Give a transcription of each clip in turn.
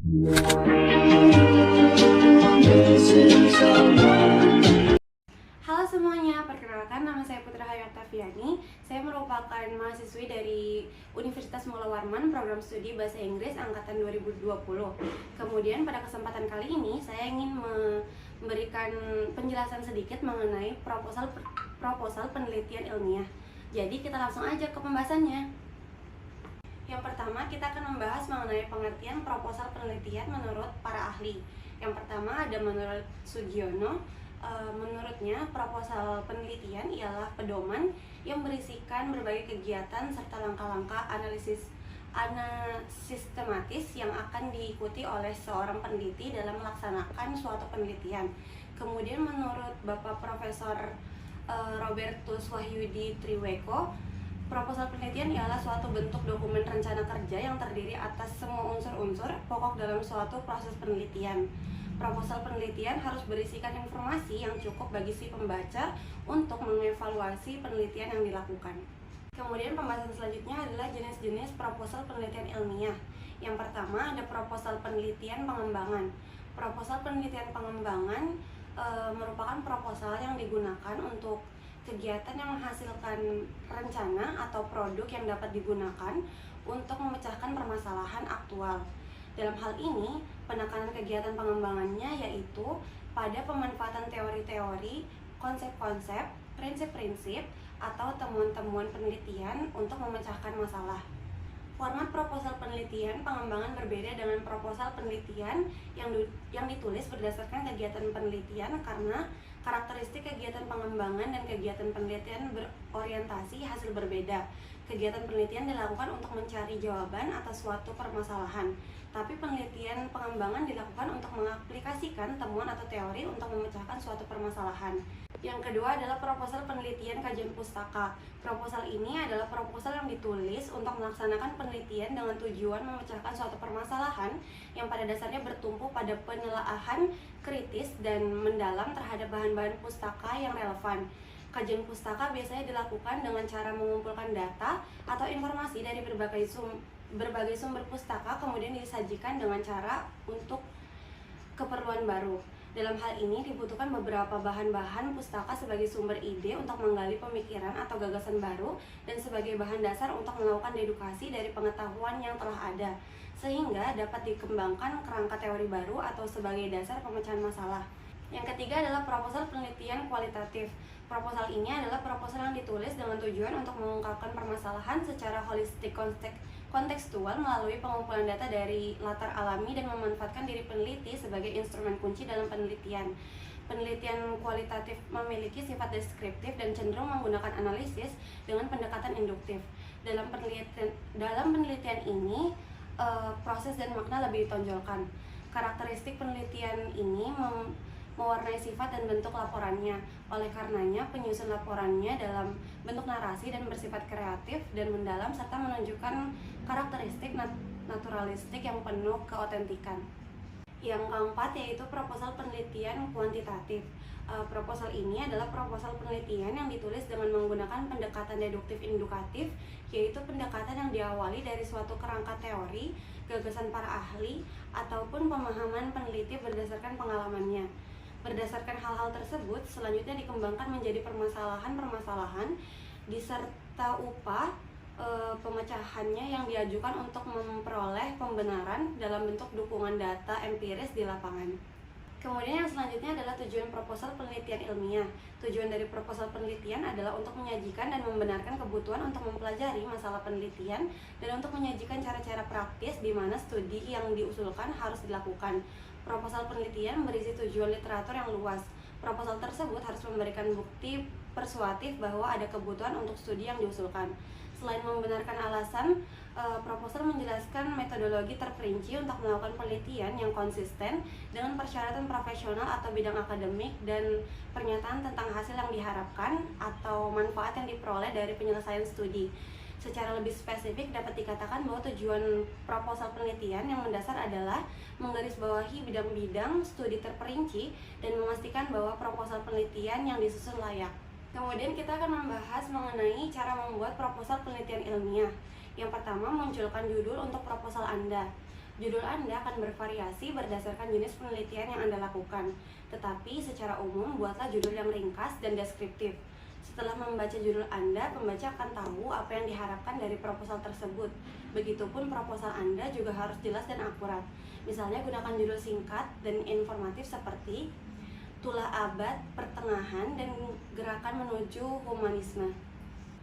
Halo semuanya, perkenalkan nama saya Putra Hayu Oktaviani. Saya merupakan mahasiswi dari Universitas Mula Warman, program studi Bahasa Inggris angkatan 2020. Kemudian pada kesempatan kali ini saya ingin memberikan penjelasan sedikit mengenai proposal penelitian ilmiah. Jadi kita langsung aja ke pembahasannya. Yang pertama, kita akan membahas mengenai pengertian proposal penelitian menurut para ahli. Yang pertama ada menurut Sugiono. Menurutnya, proposal penelitian ialah pedoman yang berisikan berbagai kegiatan serta langkah-langkah analisis sistematis yang akan diikuti oleh seorang peneliti dalam melaksanakan suatu penelitian. Kemudian menurut Bapak Profesor Robertus Wahyudi Triweko, proposal penelitian ialah suatu bentuk dokumen rencana kerja yang terdiri atas semua unsur-unsur pokok dalam suatu proses penelitian. Proposal penelitian harus berisikan informasi yang cukup bagi si pembaca untuk mengevaluasi penelitian yang dilakukan. Kemudian pembahasan selanjutnya adalah jenis-jenis proposal penelitian ilmiah. Yang pertama ada proposal penelitian pengembangan. Proposal penelitian pengembangan merupakan proposal yang digunakan untuk kegiatan yang menghasilkan rencana atau produk yang dapat digunakan untuk memecahkan permasalahan aktual. Dalam hal ini, penekanan kegiatan pengembangannya yaitu pada pemanfaatan teori-teori, konsep-konsep, prinsip-prinsip, atau temuan-temuan penelitian untuk memecahkan masalah. Format proposal penelitian pengembangan berbeda dengan proposal penelitian yang ditulis berdasarkan kegiatan penelitian karena karakteristik kegiatan pengembangan dan kegiatan penelitian berorientasi hasil berbeda. Kegiatan penelitian dilakukan untuk mencari jawaban atas suatu permasalahan, tapi penelitian pengembangan dilakukan untuk mengaplikasikan temuan atau teori untuk memecahkan suatu permasalahan. Yang kedua adalah proposal penelitian kajian pustaka. Proposal ini adalah proposal yang ditulis untuk melaksanakan penelitian dengan tujuan memecahkan suatu permasalahan yang pada dasarnya bertumpu pada penelaahan kritis dan mendalam terhadap bahan-bahan pustaka yang relevan. Kajian pustaka biasanya dilakukan dengan cara mengumpulkan data atau informasi dari berbagai sumber pustaka, kemudian disajikan dengan cara untuk keperluan baru. Dalam hal ini dibutuhkan beberapa bahan-bahan pustaka sebagai sumber ide untuk menggali pemikiran atau gagasan baru dan sebagai bahan dasar untuk melakukan dedukasi dari pengetahuan yang telah ada, sehingga dapat dikembangkan kerangka teori baru atau sebagai dasar pemecahan masalah. Yang ketiga adalah proposal penelitian kualitatif. Proposal ini adalah proposal yang ditulis dengan tujuan untuk mengungkapkan permasalahan secara holistik kontekstual melalui pengumpulan data dari latar alami dan memanfaatkan diri peneliti sebagai instrumen kunci dalam penelitian. Penelitian kualitatif memiliki sifat deskriptif dan cenderung menggunakan analisis dengan pendekatan induktif. Dalam penelitian ini, proses dan makna lebih ditonjolkan. Karakteristik penelitian ini mewarnai sifat dan bentuk laporannya. Oleh karenanya, penyusun laporannya dalam bentuk narasi dan bersifat kreatif dan mendalam serta menunjukkan karakteristik naturalistik yang penuh keotentikan. Yang keempat yaitu proposal penelitian kuantitatif. Proposal ini adalah proposal penelitian yang ditulis dengan menggunakan pendekatan deduktif-indukatif, yaitu pendekatan yang diawali dari suatu kerangka teori, gagasan para ahli, ataupun pemahaman peneliti berdasarkan pengalamannya. Berdasarkan hal-hal tersebut, selanjutnya dikembangkan menjadi permasalahan-permasalahan diserta upah pemecahannya yang diajukan untuk memperoleh pembenaran dalam bentuk dukungan data empiris di lapangan. Kemudian yang selanjutnya adalah tujuan proposal penelitian ilmiah. Tujuan dari proposal penelitian adalah untuk menyajikan dan membenarkan kebutuhan untuk mempelajari masalah penelitian dan untuk menyajikan cara-cara praktis di mana studi yang diusulkan harus dilakukan. Proposal penelitian berisi tujuan literatur yang luas. Proposal tersebut harus memberikan bukti persuasif bahwa ada kebutuhan untuk studi yang diusulkan. Selain membenarkan alasan, proposal menjelaskan metodologi terperinci untuk melakukan penelitian yang konsisten dengan persyaratan profesional atau bidang akademik dan pernyataan tentang hasil yang diharapkan atau manfaat yang diperoleh dari penyelesaian studi. Secara lebih spesifik dapat dikatakan bahwa tujuan proposal penelitian yang mendasar adalah menggarisbawahi bidang-bidang studi terperinci dan memastikan bahwa proposal penelitian yang disusun layak. Kemudian kita akan membahas mengenai cara membuat proposal penelitian ilmiah. Yang pertama, munculkan judul untuk proposal Anda. Judul Anda akan bervariasi berdasarkan jenis penelitian yang Anda lakukan, tetapi secara umum buatlah judul yang ringkas dan deskriptif. Setelah membaca judul Anda, pembaca akan tahu apa yang diharapkan dari proposal tersebut. Begitupun proposal Anda juga harus jelas dan akurat. Misalnya gunakan judul singkat dan informatif seperti Tulah Abad Pertengahan dan Gerakan Menuju Humanisme.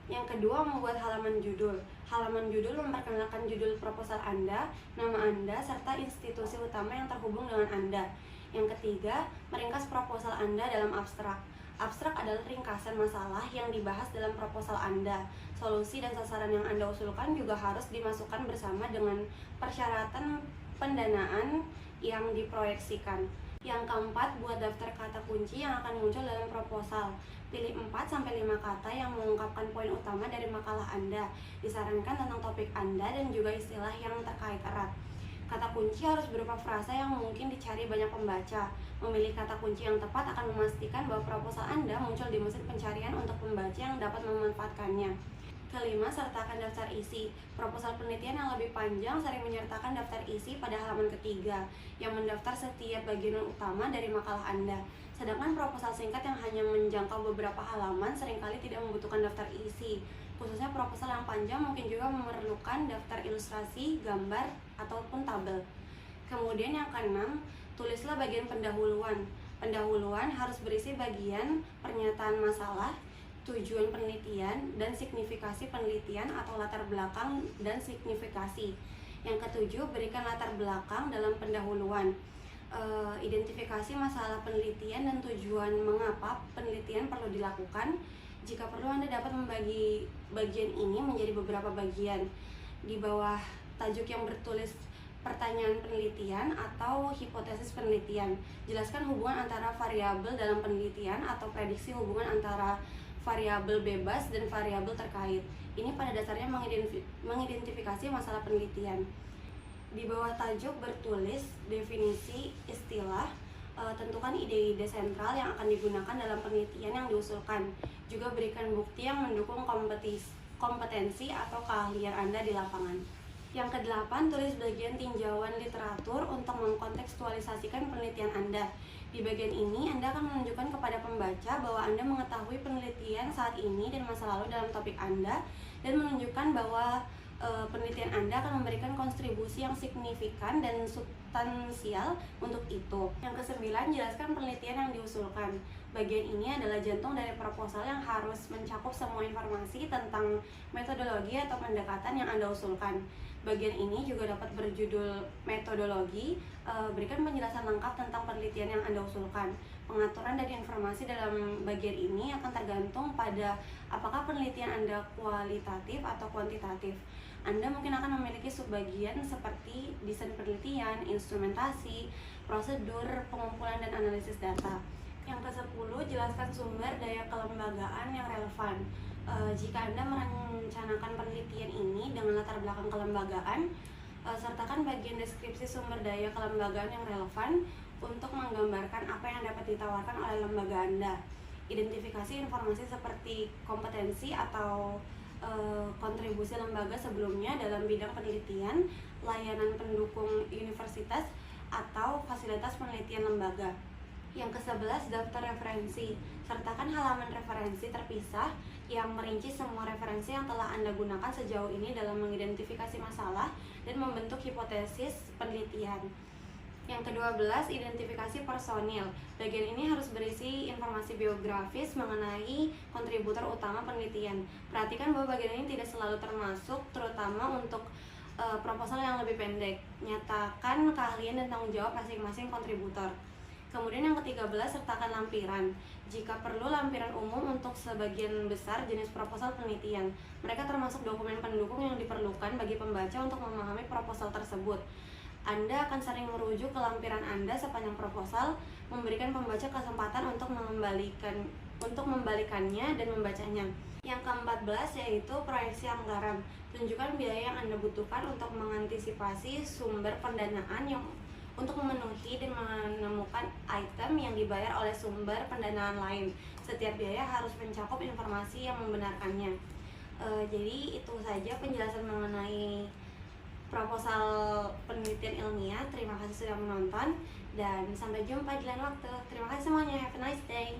Yang kedua, membuat halaman judul. Halaman judul memperkenalkan judul proposal Anda, nama Anda, serta institusi utama yang terhubung dengan Anda. Yang ketiga, meringkas proposal Anda dalam abstrak. Abstrak adalah ringkasan masalah yang dibahas dalam proposal Anda. Solusi dan sasaran yang Anda usulkan juga harus dimasukkan bersama dengan persyaratan pendanaan yang diproyeksikan. Yang keempat, buat daftar kata kunci yang akan muncul dalam proposal. Pilih 4-5 kata yang mengungkapkan poin utama dari makalah Anda. Disarankan tentang topik Anda dan juga istilah yang terkait erat. Kata kunci harus berupa frasa yang mungkin dicari banyak pembaca. Memilih kata kunci yang tepat akan memastikan bahwa proposal Anda muncul di mesin pencarian untuk pembaca yang dapat memanfaatkannya. Kelima, sertakan daftar isi. Proposal penelitian yang lebih panjang sering menyertakan daftar isi pada halaman ketiga, yang mendaftar setiap bagian utama dari makalah Anda. Sedangkan proposal singkat yang hanya menjangkau beberapa halaman seringkali tidak membutuhkan daftar isi. Khususnya proposal yang panjang mungkin juga memerlukan daftar ilustrasi, gambar, ataupun tabel. Kemudian yang keenam, tulislah bagian pendahuluan. Pendahuluan harus berisi bagian pernyataan masalah, tujuan penelitian, dan signifikasi penelitian atau latar belakang dan signifikasi. Yang ketujuh, berikan latar belakang dalam pendahuluan. Identifikasi masalah penelitian dan tujuan mengapa penelitian perlu dilakukan. Jika perlu, Anda dapat membagi bagian ini menjadi beberapa bagian. Di bawah tajuk yang bertulis pertanyaan penelitian atau hipotesis penelitian, jelaskan hubungan antara variabel dalam penelitian atau prediksi hubungan antara variabel bebas dan variabel terkait. Ini pada dasarnya mengidentifikasi masalah penelitian. Di bawah tajuk bertulis definisi istilah, tentukan ide-ide sentral yang akan digunakan dalam penelitian yang diusulkan. Juga berikan bukti yang mendukung kompetensi atau keahlian Anda di lapangan. Yang kedelapan, tulis bagian tinjauan literatur untuk mengkontekstualisasikan penelitian Anda. Di bagian ini, Anda akan menunjukkan kepada pembaca bahwa Anda mengetahui penelitian saat ini dan masa lalu dalam topik Anda, dan menunjukkan bahwa penelitian Anda akan memberikan kontribusi yang signifikan dan substansial untuk itu. Yang kesembilan, jelaskan penelitian yang diusulkan. Bagian ini adalah jantung dari proposal yang harus mencakup semua informasi tentang metodologi atau pendekatan yang Anda usulkan. Bagian ini juga dapat berjudul metodologi. Berikan penjelasan lengkap tentang penelitian yang Anda usulkan. Pengaturan dari informasi dalam bagian ini akan tergantung pada apakah penelitian Anda kualitatif atau kuantitatif. Anda mungkin akan memiliki subbagian seperti desain penelitian, instrumentasi, prosedur, pengumpulan, dan analisis data. Yang ke-10, jelaskan sumber daya kelembagaan yang relevan. Jika Anda merencanakan penelitian ini dengan latar belakang kelembagaan, sertakan bagian deskripsi sumber daya kelembagaan yang relevan untuk menggambarkan apa yang dapat ditawarkan oleh lembaga Anda. Identifikasi informasi seperti kompetensi atau kontribusi lembaga sebelumnya dalam bidang penelitian, layanan pendukung universitas, atau fasilitas penelitian lembaga. Yang ke-11, daftar referensi. Sertakan halaman referensi terpisah yang merinci semua referensi yang telah Anda gunakan sejauh ini dalam mengidentifikasi masalah dan membentuk hipotesis penelitian. Yang ke-12, identifikasi personil. Bagian ini harus berisi informasi biografis mengenai kontributor utama penelitian. Perhatikan bahwa bagian ini tidak selalu termasuk, terutama untuk proposal yang lebih pendek. Nyatakan keahlian dan tanggung jawab masing-masing kontributor. Kemudian yang ke-13, sertakan lampiran. Jika perlu, lampiran umum untuk sebagian besar jenis proposal penelitian. Mereka termasuk dokumen pendukung yang diperlukan bagi pembaca untuk memahami proposal tersebut. Anda akan sering merujuk ke lampiran Anda sepanjang proposal, memberikan pembaca kesempatan untuk membalikannya dan membacanya. Yang ke-14 yaitu proyeksi anggaran. Tunjukkan biaya yang Anda butuhkan untuk mengantisipasi sumber pendanaan yang untuk memenuhi dan menemukan item yang dibayar oleh sumber pendanaan lain. Setiap biaya harus mencakup informasi yang membenarkannya. Jadi itu saja penjelasan mengenai proposal penelitian ilmiah. Terima kasih sudah menonton dan sampai jumpa di lain waktu. Terima kasih semuanya, have a nice day.